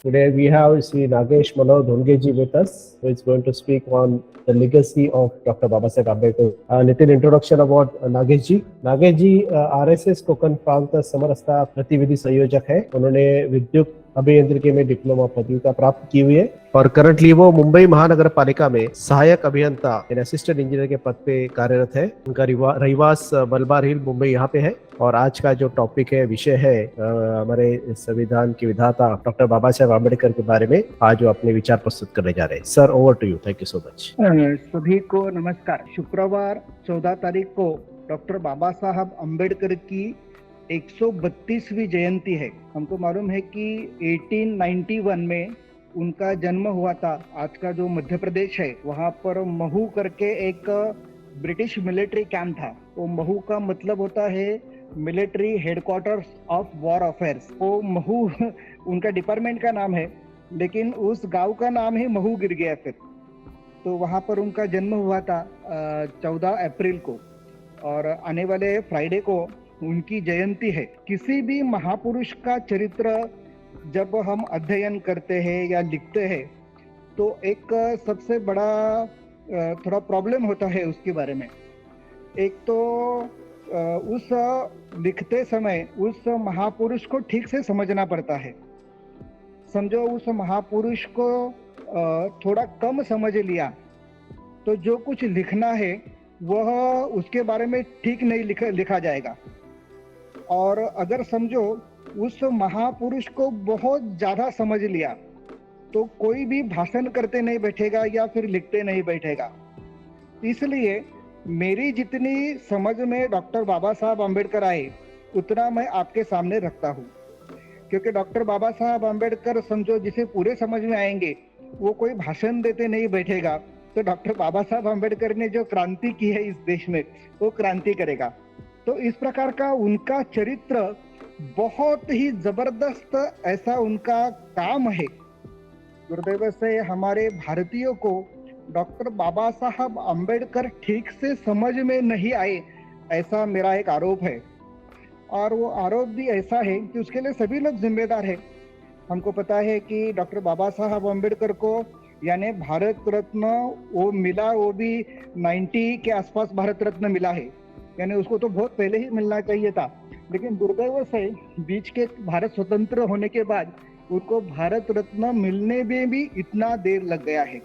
Today we have Sri Nagesh Manoj Dhongeji with us, who is going to speak on the legacy of Dr. Babasaheb Ambedkar. Little introduction about Nagesh ji. Nagesh ji RSS Konkan प्रांत समरसता प्रतिनिधि संयोजक है. उन्होंने विद्युत अभियांत्रिकी में डिप्लोमा पदवी का प्राप्त की हुई है और करंटली वो मुंबई महानगर पालिका में सहायक अभियंता यानी असिस्टेंट इंजीनियर के पद पे कार्यरत है. उनका रहिवास मलबार हिल मुंबई यहाँ पे है. और आज का जो टॉपिक है, विषय है, हमारे संविधान के विधाता डॉक्टर बाबा साहेब आम्बेडकर के बारे में आज वो अपने विचार प्रस्तुत करने जा रहे हैं. Sir, over to you. Thank you so much. सभी को नमस्कार. शुक्रवार 14 तारीख को डॉक्टर बाबा साहब आम्बेडकर की 132वीं जयंती है. हमको मालूम है कि 1891 में उनका जन्म हुआ था. आज का जो मध्य प्रदेश है वहाँ पर महू करके एक ब्रिटिश मिलिट्री कैंप था. वो महू का मतलब होता है military headquarters of war affairs. वो महू उनका डिपार्टमेंट का नाम है, लेकिन उस गांव का नाम ही महू गिर गया फिर. तो वहाँ पर उनका जन्म हुआ था 14 अप्रैल को, और आने वाले फ्राइडे को उनकी जयंती है. किसी भी महापुरुष का चरित्र जब हम अध्ययन करते हैं या लिखते हैं तो एक सबसे बड़ा थोड़ा प्रॉब्लम होता है उसके बारे में. एक तो उस लिखते समय उस महापुरुष को ठीक से समझना पड़ता है. समझो उस महापुरुष को थोड़ा कम समझ लिया तो जो कुछ लिखना है वह उसके बारे में ठीक नहीं लिखा जाएगा. और अगर समझो उस महापुरुष को बहुत ज्यादा समझ लिया तो कोई भी भाषण करते नहीं बैठेगा या फिर लिखते नहीं बैठेगा. इसलिए मेरी जितनी समझ में डॉक्टर बाबा साहब आम्बेडकर आए उतना मैं आपके सामने रखता हूँ. क्योंकि डॉक्टर बाबा साहब आम्बेडकर समझो जिसे पूरे समझ में आएंगे वो कोई भाषण देते नहीं बैठेगा. तो डॉक्टर बाबा साहब आम्बेडकर ने जो क्रांति की है इस देश में वो क्रांति करेगा. तो इस प्रकार का उनका चरित्र बहुत ही जबरदस्त ऐसा उनका काम है. दुर्दैव से हमारे भारतीयों को डॉक्टर बाबा साहब आम्बेडकर ठीक से समझ में नहीं आए, ऐसा मेरा एक आरोप है. और वो आरोप भी ऐसा है कि उसके लिए सभी लोग जिम्मेदार हैं. हमको पता है कि डॉक्टर बाबा साहब आम्बेडकर को यानी भारत रत्न वो मिला, वो भी 90 के आसपास भारत रत्न मिला है. यानी उसको तो बहुत पहले ही मिलना चाहिए था, लेकिन दुर्दैव से बीच के भारत स्वतंत्र होने के बाद उनको भारत रत्न मिलने में भी इतना देर लग गया है.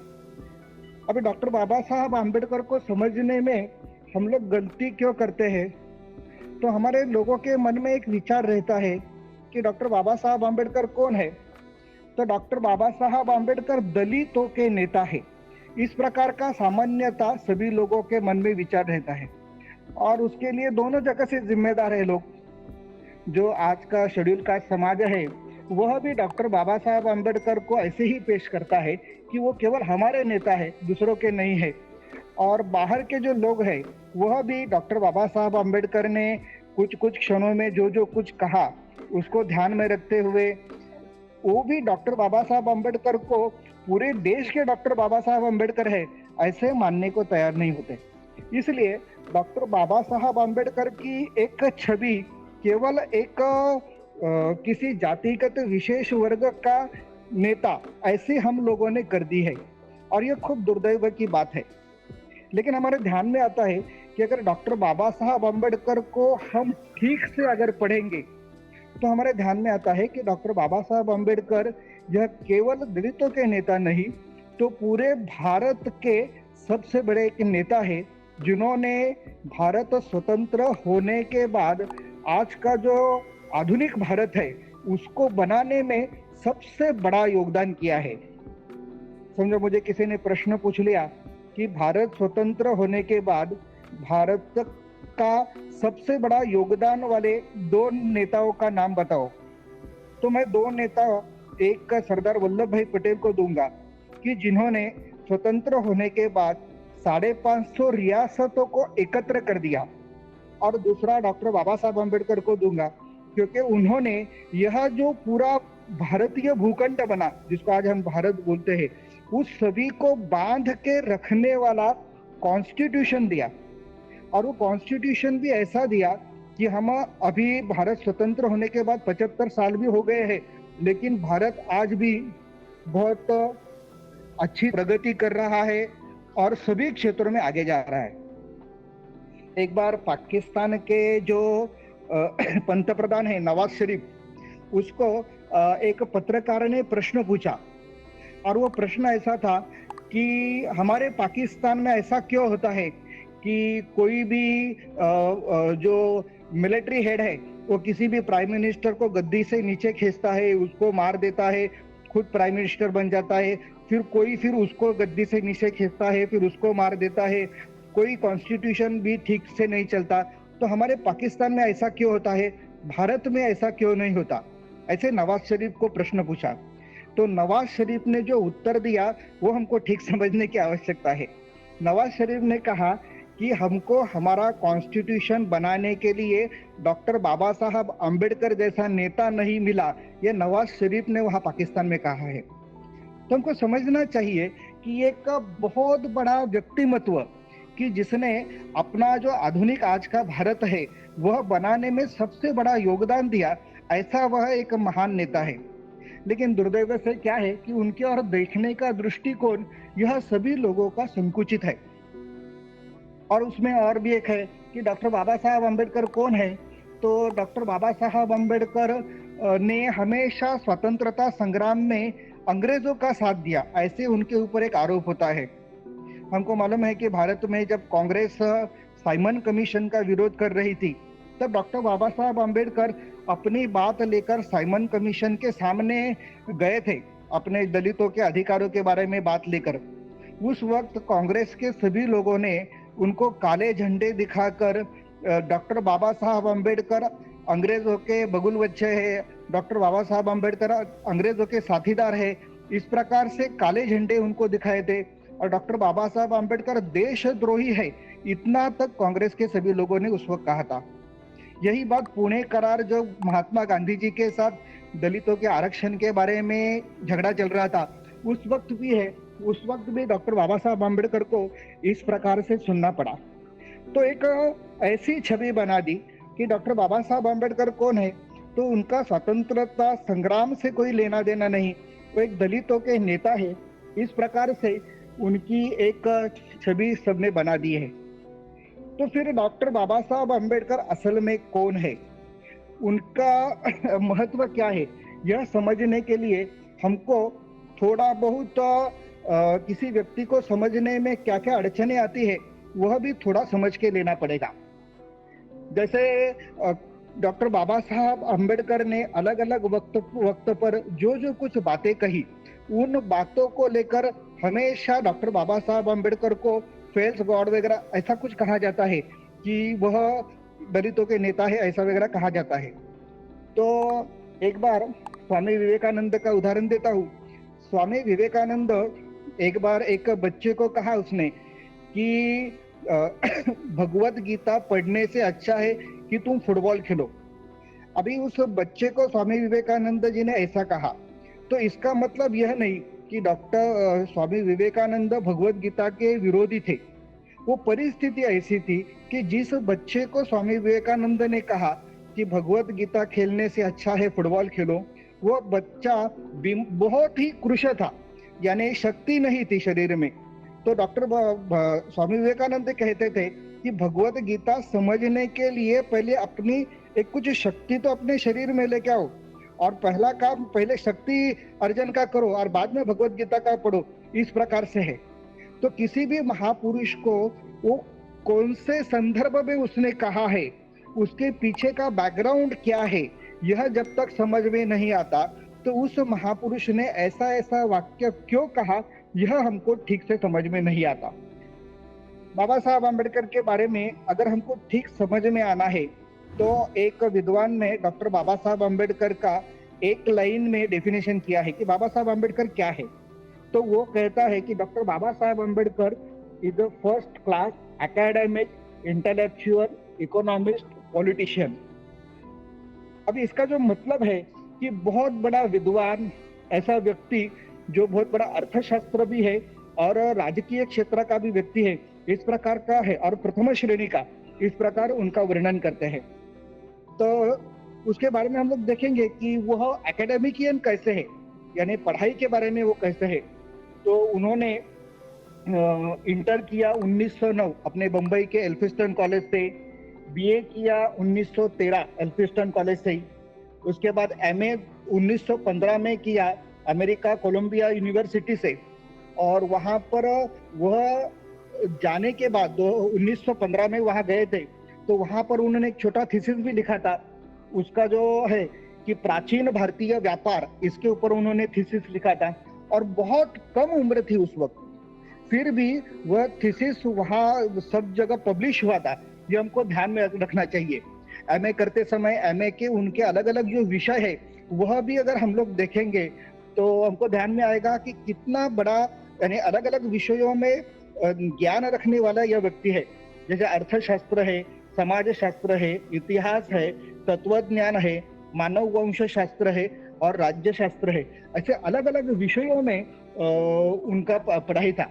अभी डॉक्टर बाबा साहब आम्बेडकर को समझने में हम लोग गलती क्यों करते हैं? तो हमारे लोगों के मन में एक विचार रहता है कि डॉक्टर बाबा साहब आम्बेडकर कौन है? तो डॉक्टर बाबा साहब आम्बेडकर दलितों के नेता है. इस प्रकार का सामान्यता सभी लोगों के मन में विचार रहता है, और उसके लिए दोनों जगह से जिम्मेदार है लोग. जो आज का शेड्यूल कास्ट समाज है वह भी डॉक्टर बाबा साहब आम्बेडकर को ऐसे ही पेश करता है कि वो केवल हमारे नेता है, दूसरों के नहीं है. और बाहर के जो लोग हैं वह भी डॉक्टर बाबा साहब आम्बेडकर ने कुछ क्षणों में जो कुछ कहा उसको ध्यान में रखते हुए वो भी डॉक्टर बाबा साहब आम्बेडकर को पूरे देश के डॉक्टर बाबा साहब आम्बेडकर है ऐसे मानने को तैयार नहीं होते. इसलिए डॉक्टर बाबा साहब आम्बेडकर की एक छवि केवल एक किसी जातिगत विशेष वर्ग का नेता ऐसे हम लोगों ने कर दी है, और ये खूब दुर्दैव की बात है. लेकिन हमारे ध्यान में आता है कि अगर डॉक्टर बाबा साहब आम्बेडकर को हम ठीक से अगर पढ़ेंगे तो हमारे ध्यान में आता है कि डॉक्टर बाबा साहब आम्बेडकर यह केवल दलितों के नेता नहीं तो पूरे भारत के सबसे बड़े एक नेता है, जिन्होंने भारत स्वतंत्र होने के बाद आज का जो आधुनिक भारत है उसको बनाने में सबसे बड़ा योगदान किया है. समझो मुझे किसी ने प्रश्न पूछ लिया कि भारत स्वतंत्र होने के बाद भारत का सबसे बड़ा योगदान वाले 2 नेताओं का नाम बताओ, तो मैं 2 नेता एक सरदार वल्लभ भाई पटेल को दूंगा कि जिन्होंने स्वतंत्र होने के बाद 550 रियासतों को एकत्र कर दिया, और दूसरा डॉक्टर बाबा साहब आम्बेडकर को दूंगा क्योंकि उन्होंने यह जो पूरा भारतीय भूखंड बना जिसको आज हम भारत बोलते हैं उस सभी को बांध के रखने वाला कॉन्स्टिट्यूशन दिया. और वो कॉन्स्टिट्यूशन भी ऐसा दिया कि हम अभी भारत स्वतंत्र होने के बाद 75 साल भी हो गए हैं लेकिन भारत आज भी बहुत अच्छी प्रगति कर रहा है और सभी क्षेत्रों में आगे जा रहा है। एक बार पाकिस्तान के जो पंतप्रधान है नवाज शरीफ, उसको एक पत्रकार ने प्रश्न पूछा और वो प्रश्न ऐसा था कि हमारे पाकिस्तान में ऐसा क्यों होता है कि कोई भी जो मिलिट्री हेड है वो किसी भी प्राइम मिनिस्टर को गद्दी से नीचे खींचता है, उसको मार देता है, खुद प्राइम मिनिस्टर बन जाता है, फिर उसको गद्दी से नीचे खींचता है, फिर उसको मार देता है, कोई कॉन्स्टिट्यूशन भी ठीक से नहीं चलता। तो हमारे पाकिस्तान में ऐसा क्यों होता है, भारत में ऐसा क्यों नहीं होता? ऐसे नवाज शरीफ को प्रश्न पूछा। तो नवाज शरीफ ने जो उत्तर दिया वो हमको ठीक समझने की आवश्यकता है। नवाज शरीफ ने कहा कि हमको हमारा कॉन्स्टिट्यूशन बनाने के लिए डॉक्टर बाबा साहब अम्बेडकर जैसा नेता नहीं मिला, ये नवाज शरीफ ने वहां पाकिस्तान में कहा है। तो हमको समझना चाहिए कि एक बहुत बड़ा व्यक्तिमत्व कि जिसने अपना जो आधुनिक आज का भारत है वह बनाने में सबसे बड़ा योगदान दिया, ऐसा वह एक महान नेता है। लेकिन दुर्दैव से क्या है कि उनके और देखने का दृष्टिकोण यह सभी लोगों का संकुचित है। और उसमें और भी एक है कि डॉक्टर बाबा साहब अम्बेडकर कौन है? तो डॉक्टर बाबा साहब अम्बेडकर ने हमेशा स्वतंत्रता संग्राम में अंग्रेजों का साथ दिया, ऐसे उनके ऊपर एक आरोप होता है। हमको मालूम है कि भारत में जब कांग्रेस साइमन कमीशन का विरोध कर रही थी तब डॉक्टर बाबा साहब अम्बेडकर अपनी बात लेकर साइमन कमीशन के सामने गए थे, अपने दलितों के अधिकारों के बारे में बात लेकर। उस वक्त कांग्रेस के सभी लोगों ने उनको काले झंडे दिखाकर डॉक्टर बाबा साहब अम्बेडकर अंग्रेजों के बगुल बच्चे है, डॉक्टर बाबा साहब अम्बेडकर अंग्रेजों के साथीदार है, इस प्रकार से काले झंडे उनको दिखाए थे और डॉक्टर बाबा साहब अम्बेडकर देशद्रोही है, इतना तक कांग्रेस के सभी लोगों ने उस वक्त कहा था। यही बात पुणे करार जो महात्मा गांधी जी के साथ दलितों के आरक्षण के बारे में झगड़ा चल रहा था, उस वक्त भी है, उस वक्त भी डॉक्टर बाबा साहब अम्बेडकर को इस प्रकार से सुनना पड़ा। तो एक ऐसी छवि बना दी कि डॉक्टर बाबा साहब अम्बेडकर कौन है, तो उनका स्वतंत्रता संग्राम से कोई लेना देना नहीं, वो एक दलितों के नेता है, इस प्रकार से उनकी एक छवि सबने बना दी है। तो फिर डॉक्टर बाबा साहब अम्बेडकर असल में कौन है, उनका महत्व क्या है, यह समझने के लिए हमको थोड़ा बहुत किसी व्यक्ति को समझने में क्या क्या अड़चने आती है वह भी थोड़ा समझ के लेना पड़ेगा। जैसे डॉक्टर बाबा साहब अम्बेडकर ने अलग अलग वक्त पर जो जो कुछ बातें कही, उन बातों को लेकर हमेशा डॉक्टर बाबा साहब अम्बेडकर को फेल्स गॉड वगैरह ऐसा कुछ कहा जाता है कि वह दलितों के नेता है, ऐसा वगैरह कहा जाता है। तो एक बार स्वामी विवेकानंद का उदाहरण देता हूँ। स्वामी विवेकानंद एक बार एक बच्चे को कहा उसने कि भगवत गीता पढ़ने से अच्छा है कि तुम फुटबॉल खेलो। अभी उस बच्चे को स्वामी विवेकानंद जी ने ऐसा कहा, तो इसका मतलब यह नहीं कि डॉक्टर स्वामी विवेकानंद भगवत गीता के विरोधी थे। वो परिस्थिति ऐसी थी कि जिस बच्चे को स्वामी विवेकानंद ने कहा कि भगवत गीता खेलने से अच्छा है फुटबॉल खेलो, वो बच्चा बहुत ही कृश था, यानी शक्ति नहीं थी शरीर में। तो डॉक्टर स्वामी विवेकानंद कहते थे कि भगवत गीता समझने के लिए पहले अपनी एक कुछ शक्ति तो अपने शरीर में लेके आओ, और पहला काम पहले शक्ति अर्जन का करो और बाद में भगवत गीता का पढ़ो, इस प्रकार से है। तो किसी भी महापुरुष को वो कौन से संदर्भ में उसने कहा है, उसके पीछे का बैकग्राउंड क्या है, यह जब तक समझ में नहीं आता तो उस महापुरुष ने ऐसा ऐसा वाक्य क्यों कहा, यह हमको ठीक से समझ में नहीं आता। बाबा साहब अम्बेडकर के बारे में अगर हमको ठीक समझ में आना है तो एक विद्वान ने डॉक्टर बाबा साहब अम्बेडकर का एक लाइन में डेफिनेशन किया है कि बाबा साहब अम्बेडकर क्या है। तो वो कहता है कि doctor Baba Saheb Ambedkar is a first class academic, intellectual, economist, politician. अभी इसका जो मतलब है कि बहुत बड़ा विद्वान, ऐसा व्यक्ति जो बहुत बड़ा अर्थशास्त्र भी है और राजकीय क्षेत्र का भी व्यक्ति है, इस प्रकार का है और प्रथम श्रेणी का, इस प्रकार उनका वर्णन करते हैं। तो उसके बारे में हम लोग देखेंगे कि वह एकेडमिकियन कैसे है, यानी पढ़ाई के बारे में वो कैसे है। तो उन्होंने इंटर किया 1909 अपने बम्बई के एल्फिस्टन कॉलेज से, बीए किया 1913 एल्फिस्टन कॉलेज से ही। उसके बाद एमए 1915 में किया अमेरिका कोलंबिया यूनिवर्सिटी से, और वहां पर वह जाने के बाद 1915 में वहां गए थे, तो वहां पर उन्होंने एक छोटा थीसिस भी लिखा था। उसका जो है कि प्राचीन भारतीय व्यापार, इसके ऊपर उन्होंने थीसिस लिखा था, और बहुत कम उम्र थी उस वक्त, फिर भी वह थीसिस वहां सब जगह पब्लिश हुआ था। ये हमको ध्यान में रखना चाहिए। एमए करते समय एमए के उनके अलग अलग जो विषय है वह भी अगर हम लोग देखेंगे तो हमको ध्यान में आएगा कि कितना बड़ा, यानी अलग अलग विषयों में ज्ञान रखने वाला यह व्यक्ति है। जैसे अर्थशास्त्र है, समाज शास्त्र है, इतिहास है, तत्वज्ञान है, मानव वंश शास्त्र है और राज्य शास्त्र है। ऐसे अलग अलग विषयों में उनका पढ़ाई था।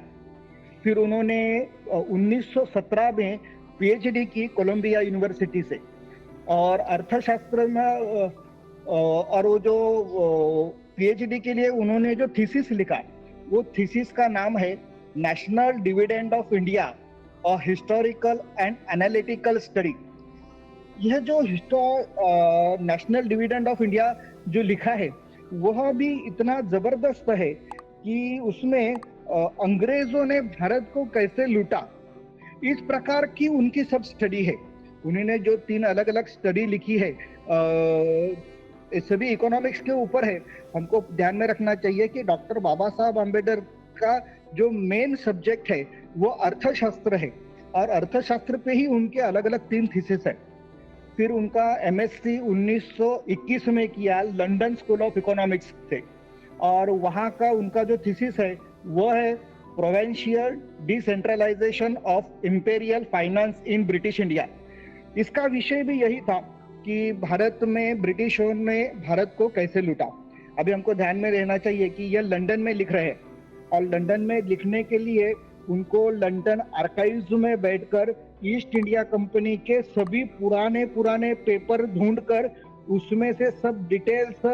फिर उन्होंने 1917 में पीएचडी की कोलंबिया यूनिवर्सिटी से, और अर्थशास्त्र में और वो जो पीएचडी के लिए उन्होंने जो थीसिस लिखा, वो थीसिस का नाम है national dividend of India, a historical and analytical study. यह जो नेशनल डिविडेंड ऑफ इंडिया जो लिखा है वह भी इतना जबरदस्त है कि उसमें अंग्रेजों ने भारत को कैसे लूटा, इस प्रकार की उनकी सब स्टडी है। उन्होंने जो 3 अलग अलग स्टडी लिखी है, ये सभी इकोनॉमिक्स के ऊपर है। हमको ध्यान में रखना चाहिए कि डॉक्टर बाबा साहब अम्बेडकर का जो मेन सब्जेक्ट है वो अर्थशास्त्र है, और अर्थशास्त्र पे ही उनके अलग अलग 3 थीसिस है। फिर उनका एमएससी 1921 में किया लंदन स्कूल ऑफ इकोनॉमिक्स से, और वहाँ का उनका जो थीसिस है वो है provincial decentralisation of imperial finance in British India. इसका विषय भी यही था कि भारत में ब्रिटिशों ने भारत को कैसे लूटा। अभी हमको ध्यान में रहना चाहिए कि यह लंदन में लिख रहे हैं, और लंदन में लिखने के लिए उनको लंदन आर्काइव्स में बैठकर ईस्ट इंडिया कंपनी के सभी पुराने पेपर ढूंढकर उसमें से सब डिटेल्स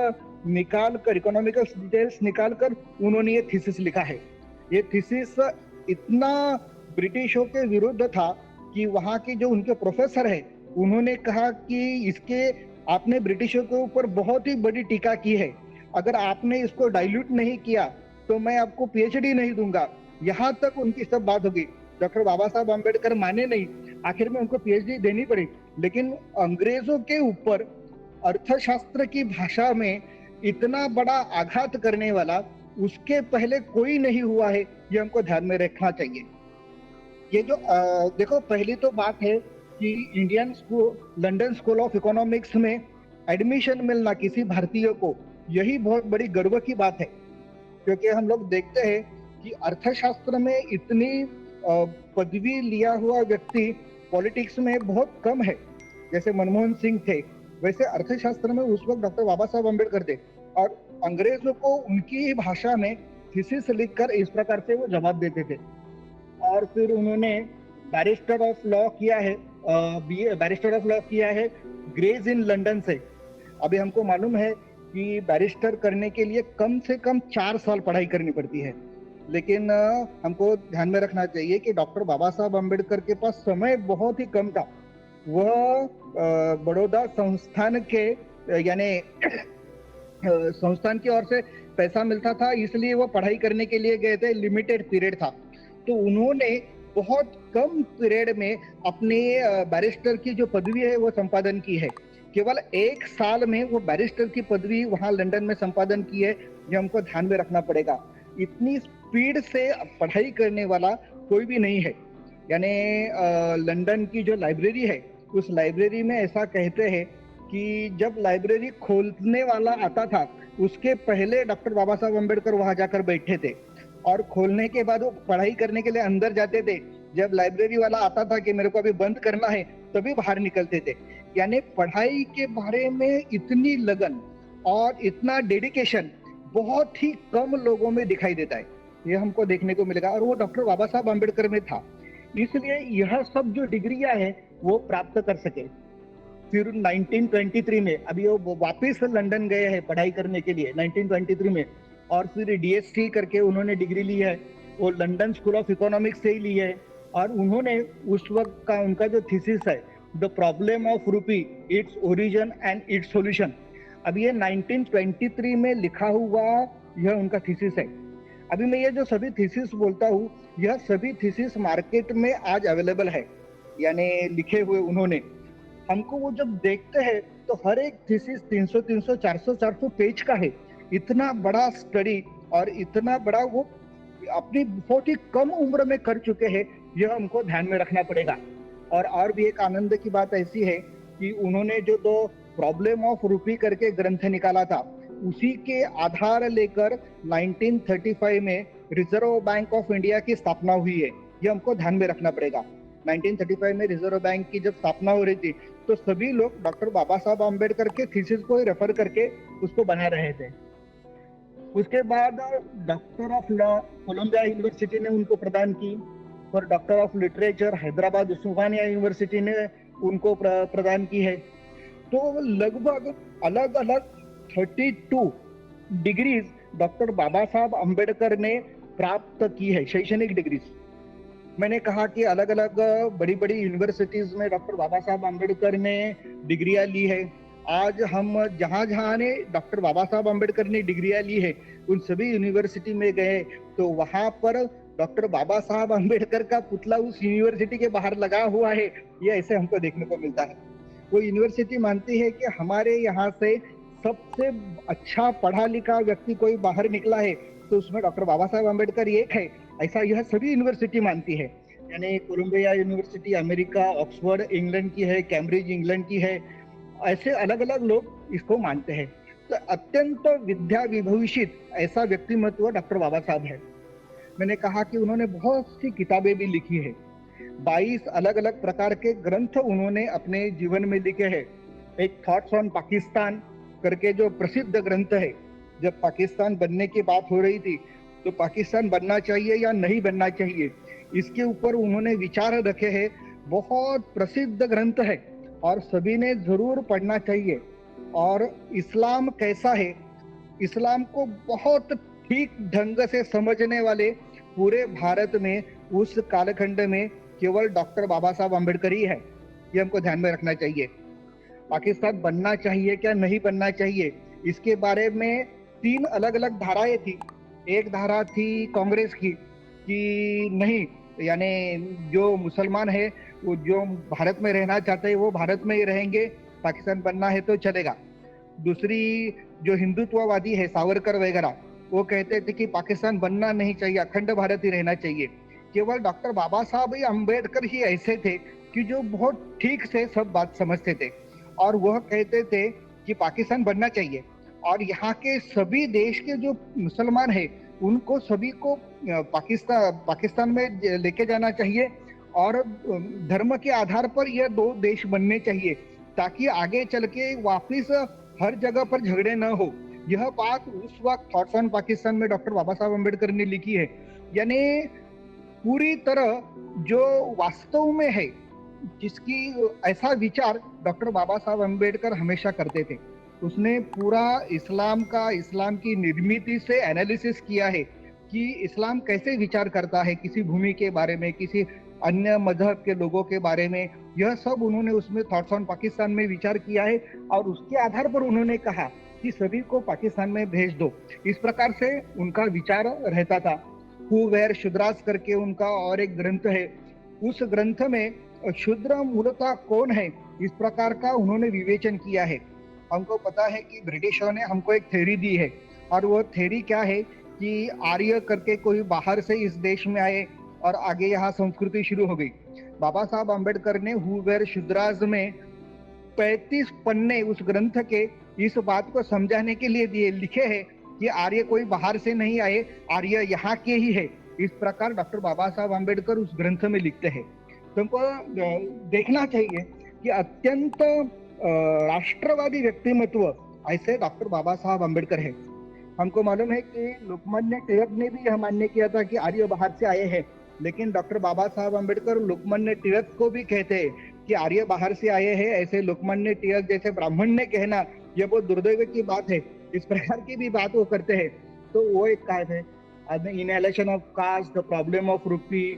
निकाल कर, इकोनॉमिकल डिटेल्स निकाल कर उन्होंने ये थीसिस लिखा है। ये थीसिस इतना ब्रिटिशों के विरुद्ध था कि वहाँ के जो उनके प्रोफेसर है उन्होंने कहा कि इसके आपने ब्रिटिशों के ऊपर बहुत ही बड़ी टीका की है, अगर आपने इसको डाइल्यूट नहीं किया तो मैं आपको पीएचडी नहीं दूंगा। यहाँ तक उनकी सब बात होगी। डॉक्टर बाबा साहब अम्बेडकर माने नहीं, आखिर में उनको पीएचडी देनी पड़ी। लेकिन अंग्रेजों के ऊपर अर्थशास्त्र की भाषा में इतना बड़ा आघात करने वाला उसके पहले कोई नहीं हुआ है, ये हमको ध्यान में रखना चाहिए। ये जो देखो, पहली तो बात है कि Indian school, London school of economics में एडमिशन मिलना किसी भारतीय को, यही बहुत बड़ी गर्व की बात है। क्योंकि हम लोग देखते हैं कि अर्थशास्त्र में इतनी पदवी लिया हुआ व्यक्ति पॉलिटिक्स में बहुत कम है। जैसे मनमोहन सिंह थे, वैसे अर्थशास्त्र में उस वक्त डॉक्टर बाबा साहब अम्बेडकर थे, और अंग्रेजों को उनकी ही भाषा में थीसिस लिखकर इस प्रकार से वो जवाब देते थे। और फिर उन्होंने बैरिस्टर ऑफ लॉ किया है, बैरिस्टर ऑफ लॉ किया है ग्रेज इन लंदन से। अभी हमको मालूम है कि बैरिस्टर करने के लिए कम से कम 4 साल पढ़ाई करनी पड़ती है, लेकिन हमको ध्यान में रखना चाहिए कि डॉक्टर बाबा साहब अम्बेडकर के पास समय बहुत ही कम था। वह बड़ौदा संस्थान के, यानी संस्थान की ओर से पैसा मिलता था, इसलिए वो पढ़ाई करने के लिए गए थे, लिमिटेड पीरियड था। तो उन्होंने बहुत कम पीरियड में अपनी बैरिस्टर की जो पदवी है वो संपादन की है। केवल 1 साल में वो बैरिस्टर की पदवी वहां लंदन में संपादन की है, ये हमको ध्यान में रखना पड़ेगा। इतनी स्पीड से पढ़ाई करने वाला कोई भी नहीं है। यानी लंदन की जो लाइब्रेरी है, उस लाइब्रेरी में ऐसा कहते हैं कि जब लाइब्रेरी खोलने वाला आता था उसके पहले डॉक्टर बाबा साहब अम्बेडकर वहां जाकर बैठे थे, और खोलने के बाद वो पढ़ाई करने के लिए अंदर जाते थे। जब लाइब्रेरी वाला आता था कि मेरे को अभी बंद करना है, तभी बाहर निकलते थे। यानी पढ़ाई के बारे में इतनी लगन और इतना डेडिकेशन बहुत ही कम लोगों में दिखाई देता है, ये हमको देखने को मिलेगा। और वो डॉक्टर बाबा साहब अम्बेडकर में था, इसलिए यह सब जो डिग्रियां हैं वो प्राप्त कर सके। फिर 1923 में अभी वो वापस लंदन गए हैं पढ़ाई करने के लिए 1923 में, और फिर डीएसटी करके उन्होंने डिग्री ली है, वो लंदन स्कूल ऑफ इकोनॉमिक्स से ही ली है। और उन्होंने उस वक्त का उनका जो थीसिस है, द प्रॉब्लम ऑफ रूपी, its origin and it's solution, अब ये 1923 में लिखा हुआ यह उनका थीसिस है। अभी मैं ये जो सभी थीसिस बोलता हूँ, यह सभी थीसिस मार्केट में आज अवेलेबल है, यानी लिखे हुए उन्होंने। हमको वो जब देखते हैं तो हर एक थीसिस 300 400 पेज का है। इतना बड़ा स्टडी और इतना बड़ा वो अपनी बहुत ही कम उम्र में कर चुके हैं, यह हमको ध्यान में रखना पड़ेगा। और भी एक आनंद की बात ऐसी है कि उन्होंने जो दो प्रॉब्लम ऑफ रूपी करके ग्रंथ निकाला था, उसी के आधार लेकर 1935 में रिजर्व बैंक ऑफ इंडिया की स्थापना हुई है। ये हमको ध्यान में रखना पड़ेगा। 1935 में रिजर्व बैंक की जब स्थापना हो रही थी तो सभी लोग डॉक्टर बाबा साहब आम्बेडकर के थीसिस को ही रेफर करके उसको बना रहे थे। उसके बाद doctor of law Columbia University ने उनको प्रदान की, और doctor of literature Hyderabad Osmania University ने उनको प्रदान की है। तो लगभग अलग अलग 32 डिग्रीज डॉक्टर बाबा साहब आम्बेडकर ने प्राप्त की है, शैक्षणिक डिग्रीज। मैंने कहा कि अलग अलग बड़ी बड़ी यूनिवर्सिटीज में डॉक्टर बाबा साहब आम्बेडकर ने डिग्रियां ली है। आज हम जहां जहां ने डॉक्टर बाबा साहब आम्बेडकर ने डिग्रियां ली है, उन सभी यूनिवर्सिटी में गए तो वहां पर डॉक्टर बाबा साहब आम्बेडकर का पुतला उस यूनिवर्सिटी के बाहर लगा हुआ है। ये ऐसे हमको देखने को मिलता है। वो यूनिवर्सिटी मानती है कि हमारे यहाँ से सबसे अच्छा पढ़ा लिखा व्यक्ति कोई बाहर निकला है तो उसमें डॉक्टर बाबा साहब आम्बेडकर एक है, ऐसा यह सभी यूनिवर्सिटी मानती है। यानी Columbia University America, Oxford England की है, कैम्ब्रिज इंग्लैंड की है, ऐसे अलग अलग लोग इसको मानते हैं। तो अत्यंत विद्या विभूषित ऐसा व्यक्तिमत्व डॉक्टर बाबा साहब है। मैंने कहा कि उन्होंने बहुत सी किताबें भी लिखी है, 22 अलग अलग प्रकार के ग्रंथ उन्होंने अपने जीवन में लिखे हैं। एक थॉट्स ऑन पाकिस्तान करके जो प्रसिद्ध ग्रंथ है, जब पाकिस्तान बनने की बात हो रही थी तो पाकिस्तान बनना चाहिए या नहीं बनना चाहिए, इसके ऊपर उन्होंने विचार रखे हैं। बहुत प्रसिद्ध ग्रंथ है और सभी ने जरूर पढ़ना चाहिए। और इस्लाम कैसा है, इस्लाम को बहुत ठीक ढंग से समझने वाले पूरे भारत में उस कालखंड में केवल डॉक्टर बाबा साहब आम्बेडकर ही है। ये हमको ध्यान में रखना चाहिए। पाकिस्तान बनना चाहिए क्या नहीं बनना चाहिए, इसके बारे में 3 अलग अलग धाराएं थी। एक धारा थी कांग्रेस की कि नहीं, यानी जो मुसलमान है वो जो भारत में रहना चाहते हैं वो भारत में ही रहेंगे, पाकिस्तान बनना है तो चलेगा। दूसरी जो हिंदुत्ववादी है सावरकर वगैरह, वो कहते थे कि पाकिस्तान बनना नहीं चाहिए, अखंड भारत ही रहना चाहिए। केवल डॉक्टर बाबा साहब अम्बेडकर ही ऐसे थे कि जो बहुत ठीक से सब बात समझते थे और वह कहते थे कि पाकिस्तान बनना चाहिए। और यहाँ के सभी देश के जो मुसलमान है उनको सभी को पाकिस्तान में लेके जाना चाहिए और धर्म के आधार पर यह 2 देश बनने चाहिए, ताकि आगे चल के वापिस हर जगह पर झगड़े न हो। यह बात उस वक्त थॉट्स ऑन पाकिस्तान में डॉक्टर बाबा साहब आम्बेडकर ने लिखी है। यानी पूरी तरह जो वास्तव में है, जिसकी ऐसा विचार डॉक्टर बाबा साहब आम्बेडकर हमेशा करते थे। उसने पूरा इस्लाम की निर्मिति से एनालिसिस किया है कि इस्लाम कैसे विचार करता है किसी भूमि के बारे में, किसी अन्य मजहब के लोगों के बारे में। यह सब उन्होंने उसमें थॉट्स ऑन पाकिस्तान में विचार किया है और उसके आधार पर उन्होंने कहा कि सभी को पाकिस्तान में भेज दो। इस प्रकार से उनका विचार रहता था। हु वेयर शूद्रास करके उनका और एक ग्रंथ है, उस ग्रंथ में शूद्र मूलतः कौन है इस प्रकार का उन्होंने विवेचन किया है। हमको पता है कि ब्रिटिशों ने हमको एक थ्योरी दी है, और वो थ्योरी क्या है कि आर्य करके कोई बाहर से इस देश में आए और आगे यहाँ संस्कृति शुरू हो गई। बाबा साहब आम्बेडकर ने हु वेयर शूद्रास में 35 पन्ने उस ग्रंथ के इस बात को समझाने के लिए दिए, लिखे हैं कि आर्य कोई बाहर से नहीं आए, आर्य यहाँ के ही है। इस प्रकार डॉक्टर बाबा साहब आम्बेडकर उस ग्रंथ में लिखते हैं। तुमको देखना चाहिए कि अत्यंत राष्ट्रवादी व्यक्तिमत्व ऐसे डॉक्टर बाबा साहब आम्बेडकर है। हमको मालूम है कि लोकमान्य तिलक ने भी यह मान्य किया था कि आर्य बाहर से आए हैं, लेकिन डॉक्टर बाबा साहब आम्बेडकर लोकमान्य तिलक को भी कहते हैं कि आर्य बाहर से आए हैं, ऐसे लोकमान्य तिलक जैसे ब्राह्मण ने कहना ये बहुत दुर्दैव की बात है, इस प्रकार की भी बात वो करते हैं। तो वो एक काय है, annihilation of caste, the problem of rupee,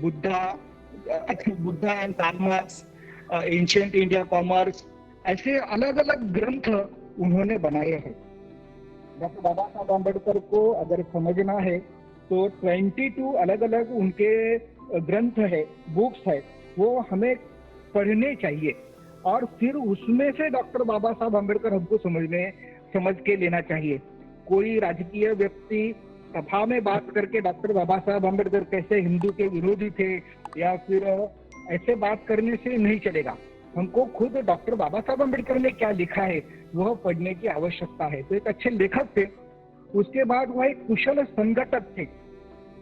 Buddha Buddha and Karl Marx, ancient India commerce, ऐसे अलग अलग ग्रंथ उन्होंने बनाए हैं। डॉक्टर बाबा साहब आम्बेडकर को अगर समझना है तो 22 अलग अलग उनके ग्रंथ है, बुक्स है, वो हमें पढ़ने चाहिए और फिर उसमें से डॉक्टर बाबा साहब आम्बेडकर हमको समझ के लेना चाहिए। कोई राजकीय व्यक्ति सभा में बात करके डॉक्टर बाबा साहब आम्बेडकर कैसे हिंदू के विरोधी थे या फिर ऐसे बात करने से नहीं चलेगा। हमको खुद डॉक्टर बाबा साहब आम्बेडकर ने क्या लिखा है वह पढ़ने की आवश्यकता है। तो एक अच्छे लेखक थे, उसके बाद वह एक कुशल संगठक थे।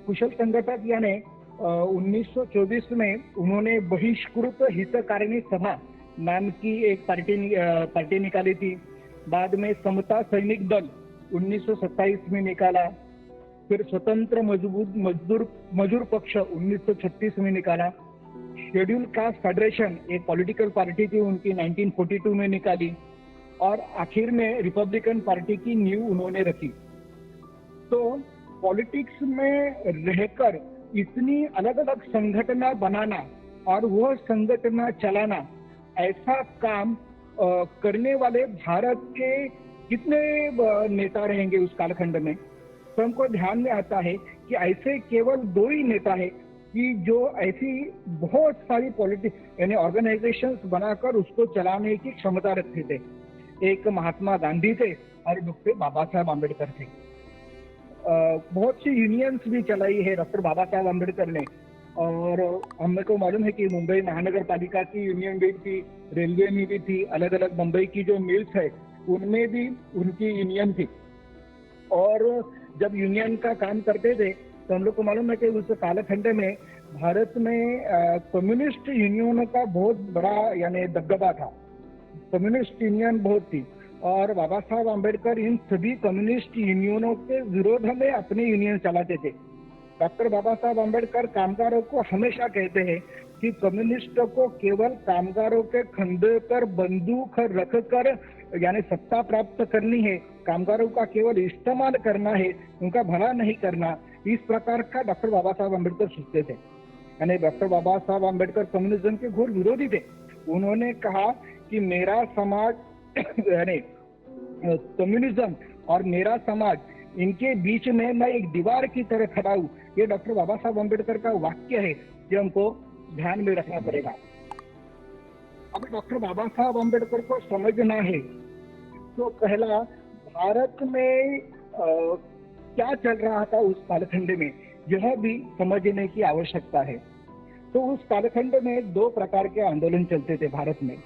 कुशल संगठक यानी 1924 में उन्होंने बहिष्कृत हितकारिणी सभा नाम की एक पार्टी निकाली थी। बाद में समता सैनिक दल 1927 में निकाला, फिर स्वतंत्र मजदूर पक्ष 1936 में निकाला, शेड्यूल कास्ट फेडरेशन एक पॉलिटिकल पार्टी थी उनकी 1942 में निकाली और आखिर में रिपब्लिकन पार्टी की नींव उन्होंने रखी। तो पॉलिटिक्स में रहकर इतनी अलग अलग संगठना बनाना और वह संगठना चलाना, ऐसा काम करने वाले भारत के कितने नेता रहेंगे उस कालखंड में। तो हमको ध्यान में आता है कि ऐसे केवल 2 ही नेता है कि जो ऐसी बहुत सारी पॉलिटिक्स यानी ऑर्गेनाइजेशंस बनाकर उसको चलाने की क्षमता रखते थे। एक महात्मा गांधी थे और डॉक्टर बाबा साहब आम्बेडकर थे। बहुत सी यूनियंस भी चलाई है डॉक्टर बाबा साहब आम्बेडकर ने, और हमें को मालूम है कि मुंबई महानगर पालिका की यूनियन भी थी, रेलवे में भी थी, अलग अलग मुंबई की जो मिल्स है उनमें भी उनकी यूनियन थी। और जब यूनियन का काम करते थे तो हम लोग को मालूम है कि उस कालखंड में भारत में कम्युनिस्ट यूनियनों का बहुत बड़ा यानी दबदबा था। कम्युनिस्ट यूनियन बहुत थी और बाबा साहब आम्बेडकर इन सभी कम्युनिस्ट यूनियनों के विरोध में अपने यूनियन चलाते थे। डॉक्टर बाबा साहब आम्बेडकर कामगारों को हमेशा कहते हैं कि कम्युनिस्टों को केवल कामगारों के कंधे पर बंदूक रखकर यानी सत्ता प्राप्त करनी है, कामगारों का केवल इस्तेमाल करना है, उनका भला नहीं करना। इस प्रकार का डॉक्टर बाबा साहब आम्बेडकर सोचते थे। यानी डॉक्टर बाबा साहब आम्बेडकर कम्युनिज्म के घोर विरोधी थे। उन्होंने कहा कि मेरा समाज यानी कम्युनिज्म और मेरा समाज, इनके बीच में मैं एक दीवार की तरह खड़ा हूं। ये डॉक्टर बाबा साहब आम्बेडकर का वाक्य है जो हमको ध्यान में रखना पड़ेगा। अब डॉक्टर बाबा साहब आम्बेडकर को समझना है तो पहला भारत में क्या चल रहा था उस कालखंड में, यह भी समझने की आवश्यकता है। तो उस कालखंड में 2 प्रकार के आंदोलन चलते थे भारत में।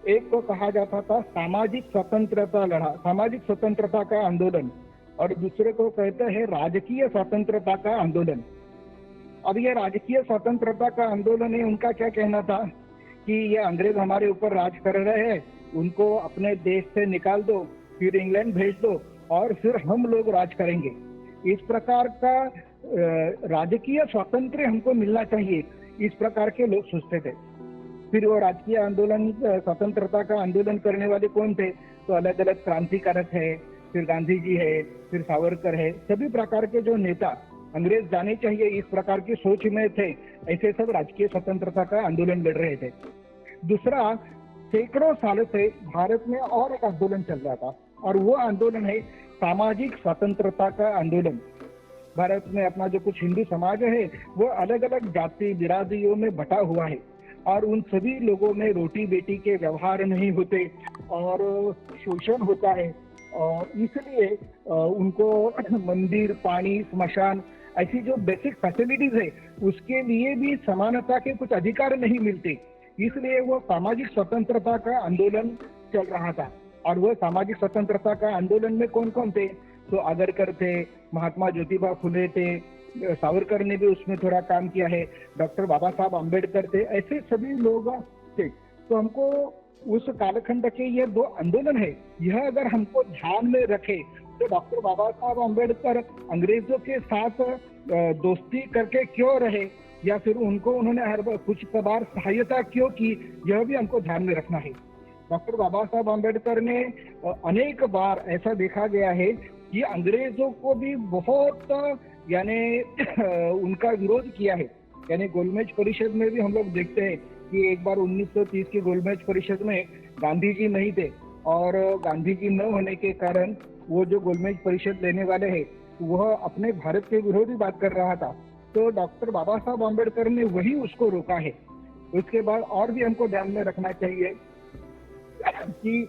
एक को कहा जाता था सामाजिक स्वतंत्रता का आंदोलन, और दूसरे को कहते हैं राजकीय स्वतंत्रता का आंदोलन। अब ये राजकीय स्वतंत्रता का आंदोलन है, उनका क्या कहना था कि ये अंग्रेज हमारे ऊपर राज कर रहे हैं, उनको अपने देश से निकाल दो, फिर इंग्लैंड भेज दो और फिर हम लोग राज करेंगे। इस प्रकार का राजकीय स्वातंत्र्य हमको मिलना चाहिए, इस प्रकार के लोग सोचते थे। फिर वो राजकीय आंदोलन स्वतंत्रता का आंदोलन करने वाले कौन थे, तो अलग अलग क्रांतिकारक है, फिर गांधी जी है, फिर सावरकर है, सभी प्रकार के जो नेता अंग्रेज जाने चाहिए इस प्रकार की सोच में थे, ऐसे सब राजकीय स्वतंत्रता का आंदोलन लड़ रहे थे। दूसरा, सैकड़ों साल से भारत में और एक आंदोलन चल रहा था और वो आंदोलन है सामाजिक स्वतंत्रता का आंदोलन। भारत में अपना जो कुछ हिंदू समाज है वो अलग अलग जाति बिरादरियों में बटा हुआ है और उन सभी लोगों में रोटी बेटी के व्यवहार नहीं होते और शोषण होता है, और इसलिए उनको मंदिर, पानी, स्मशान, ऐसी जो बेसिक फैसिलिटीज है उसके लिए भी समानता के कुछ अधिकार नहीं मिलते। इसलिए वो सामाजिक स्वतंत्रता का आंदोलन चल रहा था। और वो सामाजिक स्वतंत्रता का आंदोलन में कौन कौन थे, तो आगरकर थे, महात्मा ज्योतिबा फुले थे, सावरकर ने भी उसमें थोड़ा काम किया है, डॉक्टर बाबा साहब आम्बेडकर थे, ऐसे सभी लोग थे। तो हमको उस कालखंड के ये 2 आंदोलन है, यह अगर हमको ध्यान में रखे तो डॉक्टर बाबा साहब आम्बेडकर अंग्रेजों के साथ दोस्ती करके क्यों रहे या फिर उनको उन्होंने हर बार कुछ बार सहायता क्यों की, यह भी हमको ध्यान में रखना है। डॉक्टर बाबा साहब आम्बेडकर ने अनेक बार ऐसा देखा गया है कि अंग्रेजों को भी बहुत यानी उनका विरोध किया है। यानी गोलमेज परिषद में भी हम लोग देखते हैं कि एक बार 1930 की गोलमेज परिषद में गांधी जी नहीं थे और गांधी जी न होने के कारण वो जो गोलमेज परिषद लेने वाले हैं वह अपने भारत के विरोधी बात कर रहा था। तो डॉक्टर बाबा साहब आम्बेडकर ने वही उसको रोका है। उसके बाद और भी हमको ध्यान में रखना चाहिए कि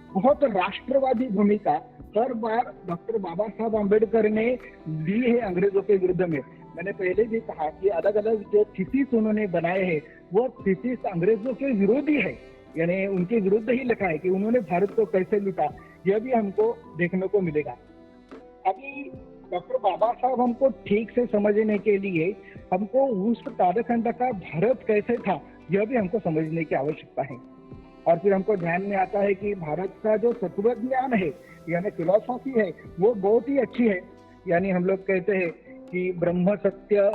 बहुत राष्ट्रवादी भूमिका हर बार डॉक्टर बाबा साहब आम्बेडकर ने ली है अंग्रेजों के विरुद्ध में। मैंने पहले भी कहा कि अलग अलग जो थीसिस उन्होंने बनाए हैं वो थीसिस अंग्रेजों के विरोधी है, यानी उनके विरुद्ध ही लिखा है कि उन्होंने भारत को कैसे लूटा, यह भी हमको देखने को मिलेगा। अभी डॉक्टर बाबा साहब हमको ठीक से समझने के लिए हमको उस कालखंड का भारत कैसे था यह भी हमको समझने की आवश्यकता है। और फिर हमको ध्यान में आता है कि भारत का जो तत्व ज्ञान है यानी फिलॉसफी है वो बहुत ही अच्छी है। यानी हम लोग कहते हैं कि ब्रह्म सत्य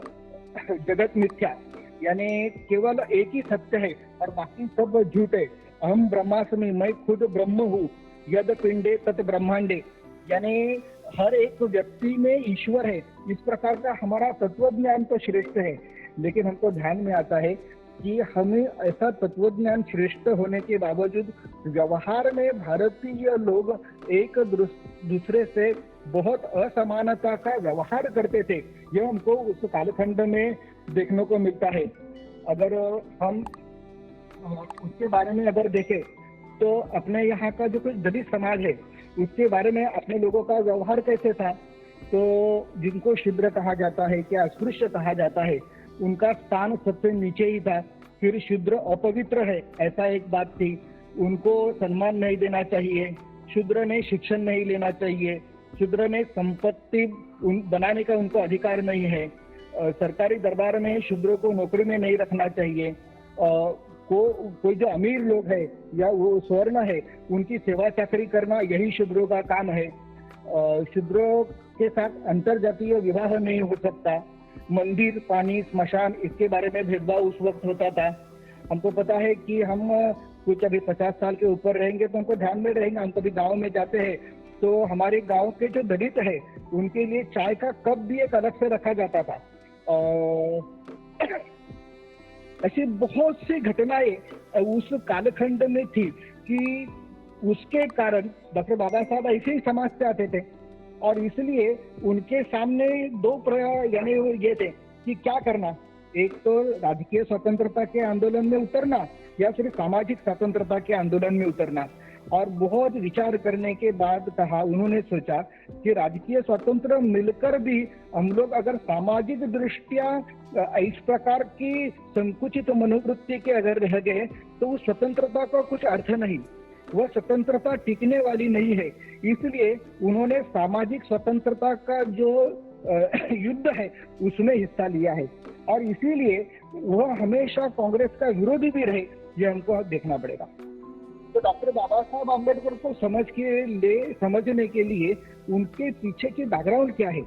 जगत मिथ्या, यानी केवल एक ही सत्य है और बाकी सब झूठ है। अहम ब्रह्मास्मि, मैं खुद ब्रह्म हूँ, यद पिंडे तत् ब्रह्मांडे, यानी हर एक व्यक्ति में ईश्वर है। इस प्रकार का हमारा तत्व ज्ञान तो श्रेष्ठ है, लेकिन हमको ध्यान में आता है कि हमें ऐसा तत्वज्ञान श्रेष्ठ होने के बावजूद व्यवहार में भारतीय लोग एक दूसरे से बहुत असमानता का व्यवहार करते थे। यह हमको उस कालखंड में देखने को मिलता है। अगर हम उसके बारे में अगर देखें तो अपने यहाँ का जो कुछ दलित समाज है उसके बारे में अपने लोगों का व्यवहार कैसे था, तो जिनको शूद्र कहा जाता है क्या अस्पृश्य कहा जाता है उनका स्थान सबसे नीचे ही था। फिर शूद्र अपवित्र है ऐसा एक बात थी, उनको सम्मान नहीं देना चाहिए, शूद्र ने शिक्षण नहीं लेना चाहिए, शूद्र ने संपत्ति बनाने का उनको अधिकार नहीं है, सरकारी दरबार में शूद्रों को नौकरी में नहीं रखना चाहिए, कोई जो अमीर लोग है या वो स्वर्ण है उनकी सेवा चाकरी करना यही शूद्रों का काम है। शूद्रों के साथ अंतरजातीय विवाह नहीं हो सकता, मंदिर पानी स्मशान इसके बारे में भेदभाव उस वक्त होता था। हमको पता है कि हम कुछ अभी 50 साल के ऊपर रहेंगे तो हमको ध्यान में रहेंगे, हम कभी गांव में जाते हैं तो हमारे गांव के जो दलित है उनके लिए चाय का कप भी एक अलग से रखा जाता था। ऐसी बहुत सी घटनाएं उस कालखंड में थी कि उसके कारण डॉक्टर बाबा साहब ऐसे ही समाज से आते थे और इसलिए उनके सामने दो यानी ये थे कि क्या करना, एक तो राजकीय स्वतंत्रता के आंदोलन में उतरना या फिर सामाजिक स्वतंत्रता के आंदोलन में उतरना। और बहुत विचार करने के बाद कहा, उन्होंने सोचा कि राजकीय स्वतंत्र मिलकर भी हम लोग अगर सामाजिक दृष्टिया इस प्रकार की संकुचित मनोवृत्ति के अगर रह गए तो उस स्वतंत्रता का कुछ अर्थ नहीं, वह स्वतंत्रता टिकने वाली नहीं है। इसलिए उन्होंने सामाजिक स्वतंत्रता का जो युद्ध है उसमें हिस्सा लिया है और इसीलिए वह हमेशा कांग्रेस का विरोधी भी रहे, यह हमको देखना पड़ेगा। तो डॉक्टर बाबा साहब आम्बेडकर को समझने के लिए उनके पीछे की बैकग्राउंड क्या है,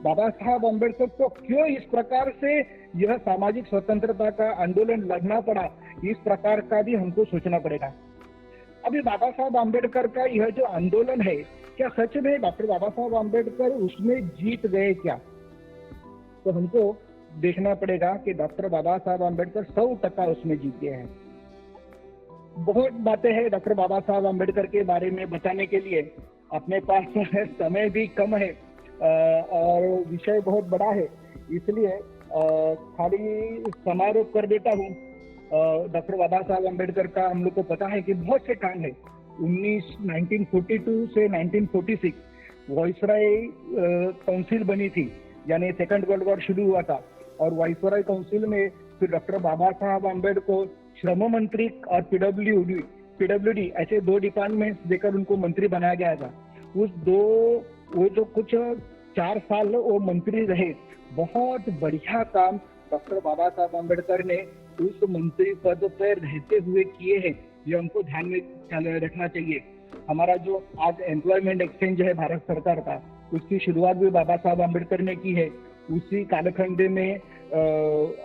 बाबा साहब आम्बेडकर को क्यों इस प्रकार से यह सामाजिक स्वतंत्रता का आंदोलन लड़ना पड़ा, इस प्रकार का भी हमको सोचना पड़ेगा। अभी बाबा साहब आम्बेडकर का यह जो आंदोलन है क्या सच में डॉक्टर बाबा साहब आम्बेडकर उसमें जीत गए क्या, तो हमको देखना पड़ेगा कि डॉक्टर बाबा साहब आम्बेडकर 100% उसमें जीत गए हैं। बहुत बातें हैं डॉक्टर बाबा साहब आम्बेडकर के बारे में बताने के लिए, अपने पास समय भी कम है और विषय बहुत बड़ा है, इसलिए खाली समारोह कर देता हूँ। डॉक्टर बाबा साहब आम्बेडकर का हम लोग को पता है कि बहुत से कांड है। 1942 से 1946 वाइसराय काउंसिल बनी थी, यानी सेकंड वर्ल्ड वॉर शुरू हुआ था और वाइसराय काउंसिल में फिर डॉक्टर बाबा साहब आम्बेडकर को श्रम मंत्री और पीडब्ल्यूडी ऐसे 2 डिपार्टमेंट्स देकर उनको मंत्री बनाया गया था। वो जो कुछ 4 साल वो मंत्री रहे, बहुत बढ़िया काम डॉक्टर बाबा साहब आम्बेडकर ने उस मंत्री पद पर रहते हुए किए हैं, ये हमको ध्यान में रखना चाहिए। हमारा जो आज एम्प्लॉयमेंट एक्सचेंज है भारत सरकार का, उसकी शुरुआत भी बाबा साहब आम्बेडकर ने की है उसी कालखंड में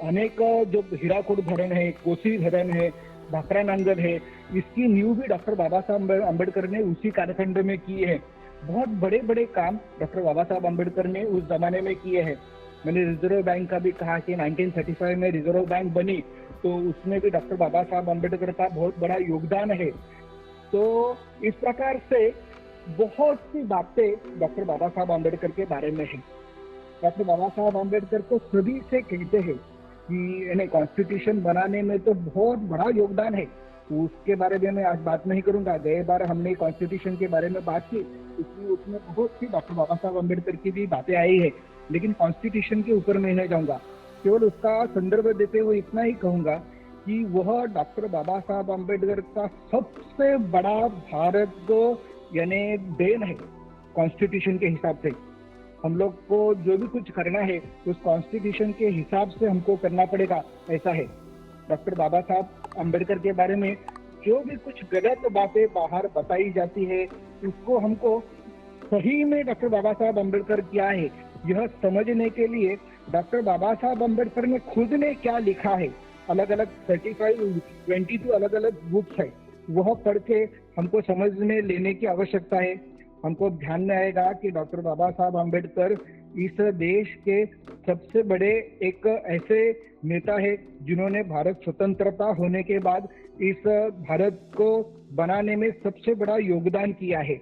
अनेक जो हीराकुड धरण है, कोसी धरण है, भाखरा नांगल है, इसकी नींव भी डॉक्टर बाबा साहब अम्बेडकर ने उसी कालखंड में की है। बहुत बड़े बड़े काम डॉक्टर बाबा साहब अम्बेडकर ने उस जमाने में किए हैं। मैंने रिजर्व बैंक का भी कहा कि 1935 में रिजर्व बैंक बनी, तो उसमें भी डॉक्टर बाबा साहब अम्बेडकर का बहुत बड़ा योगदान है। तो इस प्रकार से बहुत सी बातें डॉक्टर बाबा साहब अम्बेडकर के बारे में है। डॉक्टर बाबा साहब अम्बेडकर को सभी से कहते हैं कि इन्हें कॉन्स्टिट्यूशन बनाने में तो बहुत बड़ा योगदान है। तो उसके बारे में मैं आज बात नहीं करूंगा। गए बार हमने कॉन्स्टिट्यूशन के बारे में बात की, इसलिए उसमें बहुत सी डॉक्टर बाबा साहब अम्बेडकर की भी बातें आई है, लेकिन कॉन्स्टिट्यूशन के ऊपर मैं नहीं जाऊंगा। केवल उसका संदर्भ देते हुए इतना ही कहूंगा कि वह डॉक्टर बाबा साहब अम्बेडकर का सबसे बड़ा भारत को यानी देन है। कॉन्स्टिट्यूशन के हिसाब से हम लोग को जो भी कुछ करना है उस कॉन्स्टिट्यूशन के हिसाब से हमको करना पड़ेगा, ऐसा है। डॉक्टर बाबा साहब अम्बेडकर के बारे में जो भी कुछ गलत बातें बाहर बताई जाती है, उसको हमको सही में डॉक्टर बाबा साहब अम्बेडकर क्या है यह समझने के लिए डॉक्टर बाबा साहब अम्बेडकर ने खुद ने क्या लिखा है, अलग अलग 22 अलग अलग बुक्स है, वह पढ़ के हमको समझ में लेने की आवश्यकता है। हमको ध्यान में आएगा कि डॉक्टर बाबा साहब अम्बेडकर इस देश के सबसे बड़े एक ऐसे नेता है जिन्होंने भारत स्वतंत्रता होने के बाद इस भारत को बनाने में सबसे बड़ा योगदान किया है।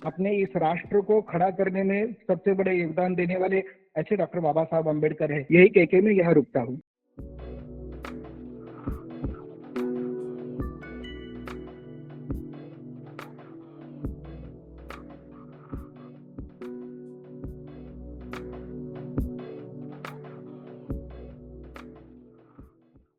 अपने इस राष्ट्र को खड़ा करने में सबसे बड़े योगदान देने वाले ऐसे डॉक्टर बाबा साहब अम्बेडकर है। यही कह के मैं यहाँ रुकता हूँ।